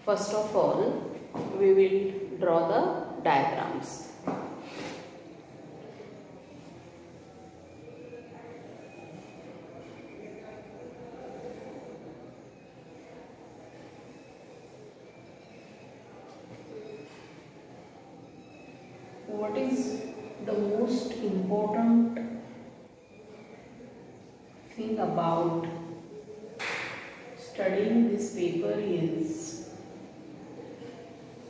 First of all, we will draw the diagrams. What is the most important thing about studying this paper is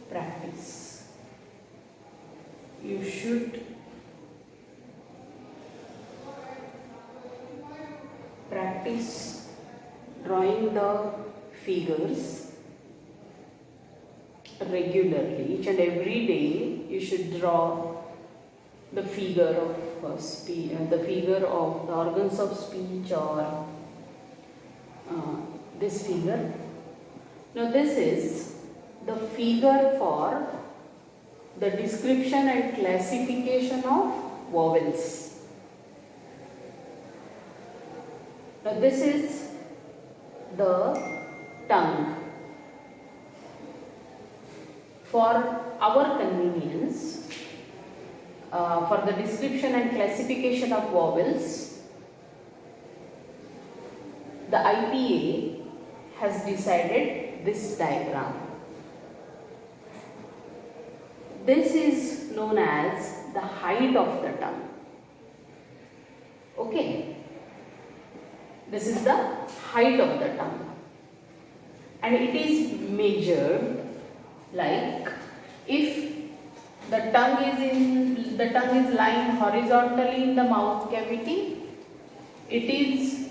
practice. You should practice drawing the figures regularly. Each and every day you should draw the figure of the figure of the organs of speech, or this figure. Now this is the figure for the description and classification of vowels. Now this is the tongue. For our convenience, for the description and classification of vowels, the IPA has decided this diagram. This is known as the height of the tongue. Okay, this is the height of the tongue, and it is measured like if the tongue is lying horizontally in the mouth cavity, it is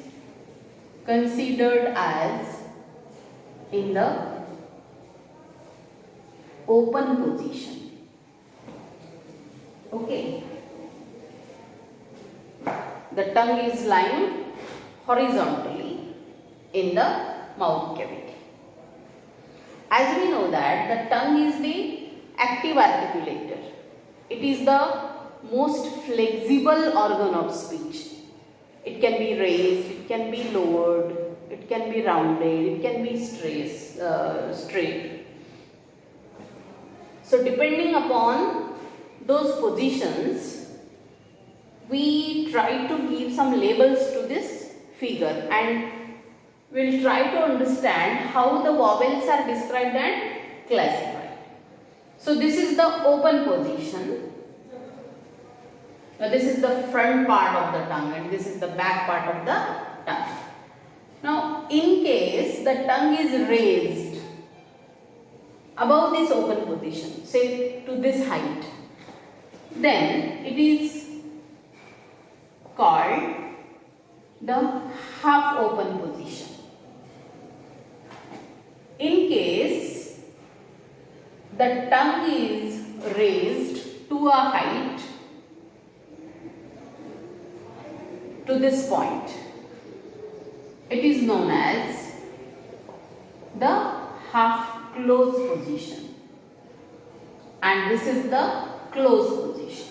considered as in the open position. Okay, the tongue is lying horizontally in the mouth cavity. As we know that the tongue is the active articulator. It is the most flexible organ of speech. It can be raised, it can be lowered, it can be rounded, it can be straight. So depending upon those positions, we try to give some labels to this figure, and we'll try to understand how the vowels are described and classified. So this is the open position. Now this is the front part of the tongue, and this is the back part of the tongue. Now in case the tongue is raised above this open position, say to this height, then it is called the half open position. In case the tongue is raised to a height to this point, it is known as the half closed position, and this is the closed position.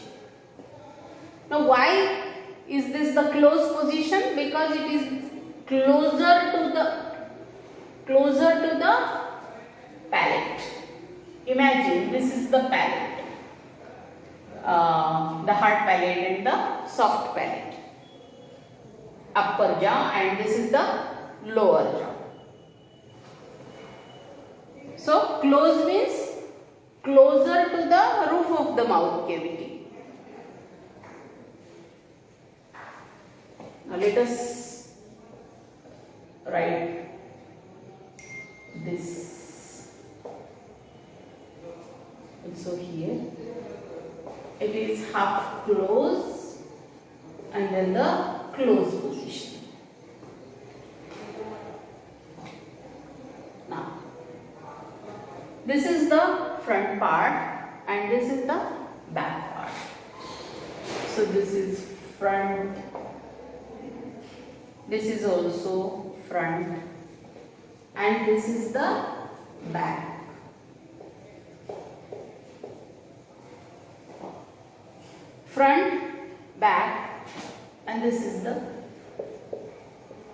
Now why is this the closed position? Because it is closer to the palate. Imagine this is the palate, the hard palate and the soft palate, upper jaw, and this is the lower jaw. So close means closer to the roof of the mouth cavity. Now let us write this. So here it is half close and then the closed position. Now this is the front part and this is the back part. So this is front, this is also front, and this is the back. Front, back, and this is the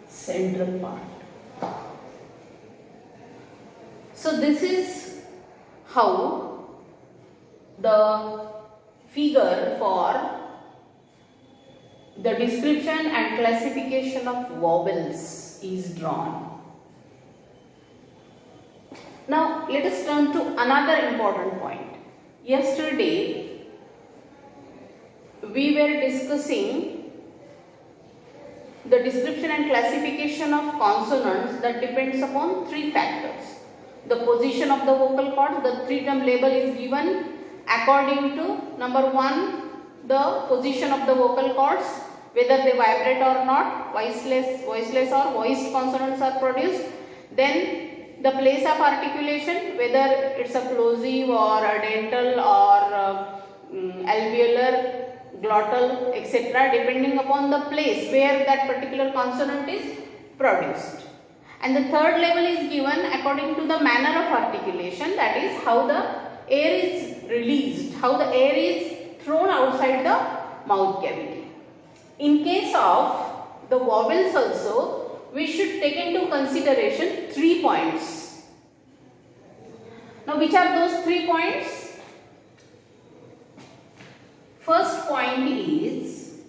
central part. So this is how the figure for the description and classification of vowels is drawn. Now let us turn to another important point. Yesterday we were discussing the description and classification of consonants that depends upon three factors. The position of the vocal cords, the three-term label is given according to number 1, the position of the vocal cords, whether they vibrate or not, voiceless or voiced consonants are produced. Then the place of articulation, whether it's a plosive or a dental or alveolar, glottal, etc., depending upon the place where that particular consonant is produced. And the third level is given according to the manner of articulation, that is how the air is released, how the air is thrown outside the mouth cavity. In case of the vowels also, we should take into consideration 3 points. Now which are those 3 points? First point is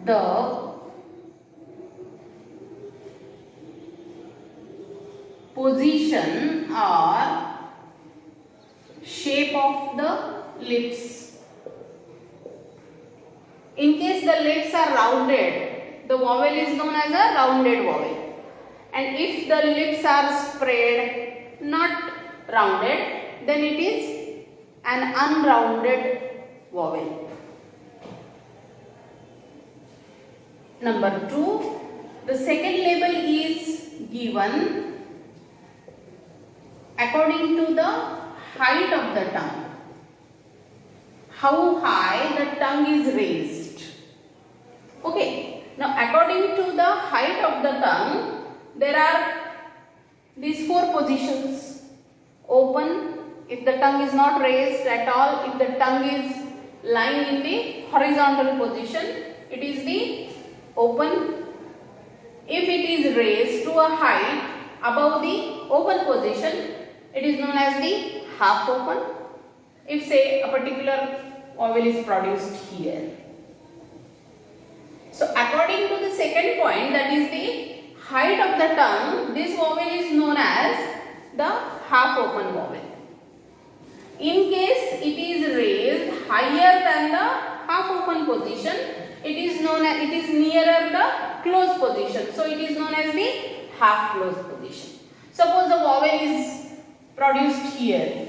the position or shape of the lips. In case the lips are rounded, the vowel is known as a rounded vowel. And if the lips are spread, not rounded, then it is an unrounded vowel. Number 2, the second label is given according to the height of the tongue. How high the tongue is raised. Okay. Now according to the height of the tongue, there are these 4 positions. Open, if the tongue is not raised at all, if the tongue is lying in the horizontal position, it is the open. If it is raised to a height above the open position, it is known as the half open. If say a particular vowel is produced here. So according to the second point, that is the height of the tongue, this vowel is known as the half open vowel. In case it is raised higher than the half open position, it is nearer the closed position. So it is known as the half closed position. Suppose the vowel is produced here.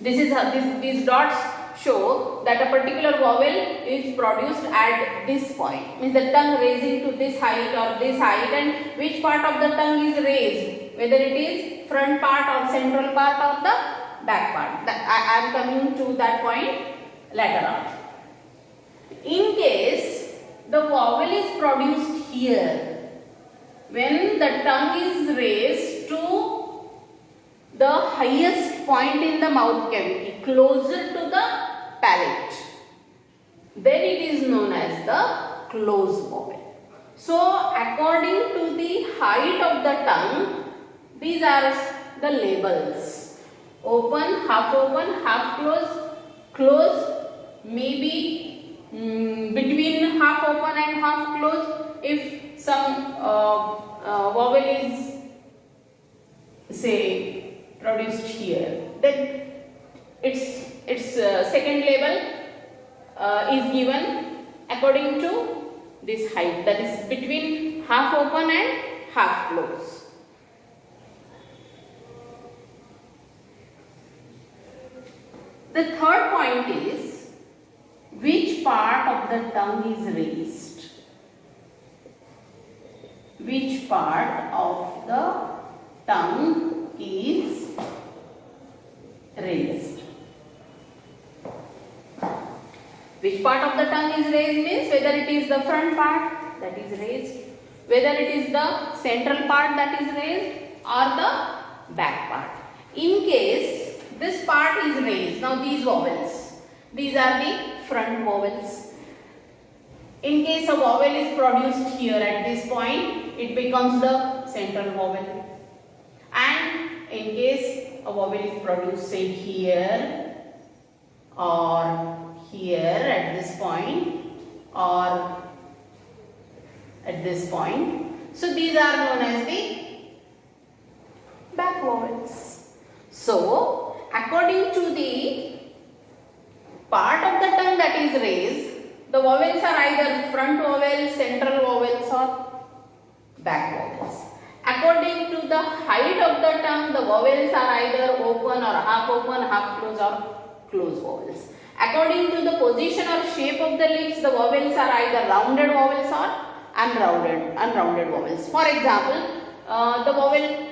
These dots show that a particular vowel is produced at this point. Means the tongue raising to this height or this height, and which part of the tongue is raised, whether it is front part or central part or the back part. I am coming to that point later on. In case the vowel is produced here, when the tongue is raised to the highest point in the mouth cavity, closer to the palate, then it is known as the closed vowel. So according to the height of the tongue, these are the labels: open, half close, close, maybe between half open and half close. If some vowel is say produced here, then its second label is given according to this height, that is between half open and half close. The third point is which part of the tongue is raised. Which part of the tongue is raised. Which part of the tongue is raised means whether it is the front part that is raised, whether it is the central part that is raised, or the back part. In case this part is raised, now these vowels, these are the front vowels. In case a vowel is produced here at this point, it becomes the central vowel. And in case a vowel is produced, say here or here at this point or at this point, so these are known as the back vowels. So according to the part of the tongue that is raised, the vowels are either front vowels, central vowels or back vowels. According to the height of the tongue, the vowels are either open or half open, half closed or closed vowels. According to the position or shape of the lips, the vowels are either rounded vowels or unrounded vowels. For example, the vowel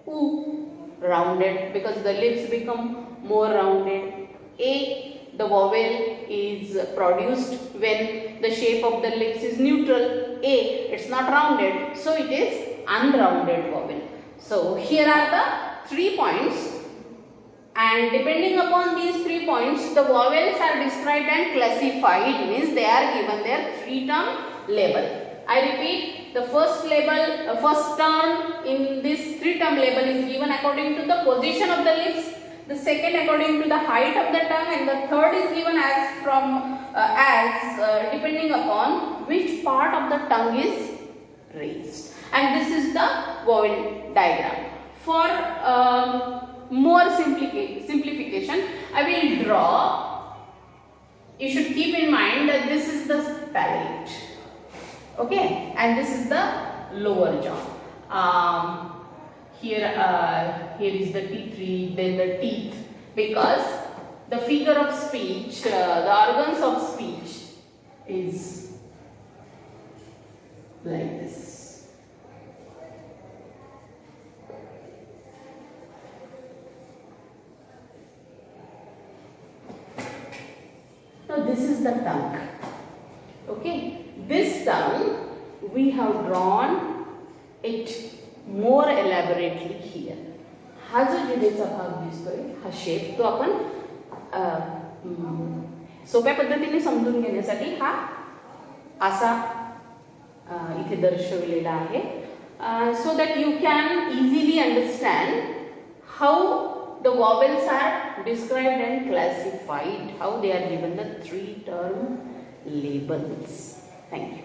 U, rounded because the lips become more rounded. A, the vowel is produced when the shape of the lips is neutral. A, it's not rounded, so it is unrounded vowel. So here are the 3 points, and depending upon these 3 points, the vowels are described and classified, means they are given their 3-term label. I repeat, the first label, first term in this 3-term label is given according to the position of the lips, the second according to the height of the tongue, and the third is given as depending upon which part of the tongue is raised. And this is the vowel diagram. For more simplification, I will draw. You should keep in mind that this is the palate, okay, and this is the lower jaw. Here is the T3, then the teeth, because the figure of speech, the organs of speech is like this. Now this is the tongue, okay. This tongue we have drawn it more elaborately here. हा जो जिभेचा भाग दिसतोय, हा shape तो आपण सोप्या पद्धतीने समजून घेण्यासाठी हा असा इथे दर्शवलेला आहे, so that you can easily understand how the vowels are described and classified, how they are given the 3-term labels. Thank you.